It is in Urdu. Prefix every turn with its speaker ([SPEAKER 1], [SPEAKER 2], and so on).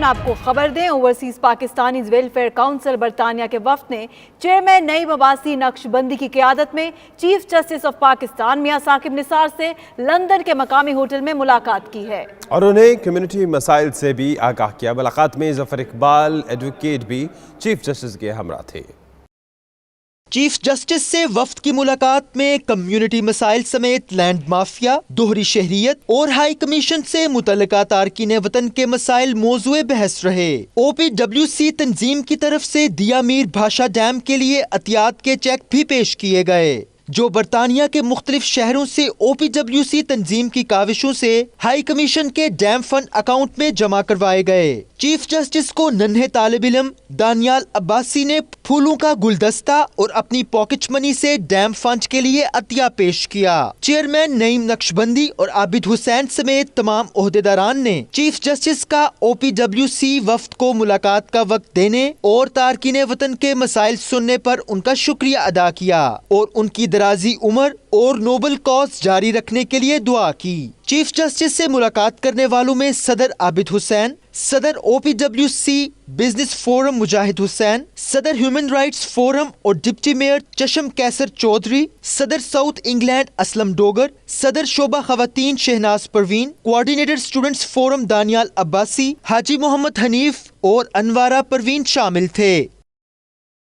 [SPEAKER 1] آپ کو خبر دیں، اوورسیز پاکستانی ویلفیئر کونسل برطانیہ کے وفد نے چیئرمین نعیم عباسی نقش بندی کی قیادت میں چیف جسٹس آف پاکستان میاں ثاقب نثار سے لندن کے مقامی ہوٹل میں ملاقات کی ہے
[SPEAKER 2] اور انہیں کمیونٹی مسائل سے بھی آگاہ کیا۔ ملاقات میں ظفر اقبال ایڈوکیٹ بھی چیف جسٹس کے ہمراہ تھے۔
[SPEAKER 3] چیف جسٹس سے وفد کی ملاقات میں کمیونٹی مسائل سمیت لینڈ مافیا، دوہری شہریت اور ہائی کمیشن سے متعلقہ تارکین وطن کے مسائل موضوع بحث رہے۔ OPWC تنظیم کی طرف سے دیا میر بھاشا ڈیم کے لیے عطیات کے چیک بھی پیش کیے گئے، جو برطانیہ کے مختلف شہروں سے OPWC تنظیم کی کاوشوں سے ہائی کمیشن کے ڈیم فنڈ اکاؤنٹ میں جمع کروائے گئے۔ چیف جسٹس کو ننھے طالب علم دانیال عباسی نے پھولوں کا گلدستہ اور اپنی پاکٹ منی سے ڈیم فنڈ کے لیے عطیہ پیش کیا۔ چیئرمین نعیم نقشبندی اور عابد حسین سمیت تمام عہدیداران نے چیف جسٹس کا OPWC وفد کو ملاقات کا وقت دینے اور تارکین وطن کے مسائل سننے پر ان کا شکریہ ادا کیا اور ان کی درازی عمر اور نوبل کاز جاری رکھنے کے لیے دعا کی۔ چیف جسٹس سے ملاقات کرنے والوں میں صدر عابد حسین، صدر OPWC بزنس فورم مجاہد حسین، صدر ہیومن رائٹس فورم اور ڈپٹی میئر چشم کیسر چودھری، صدر ساؤتھ انگلینڈ اسلم ڈوگر، صدر شعبہ خواتین Shahnaz Parveen, coordinator students forum Danial Abbasi, Haji Muhammad Hanif اور انوارہ پروین شامل تھے۔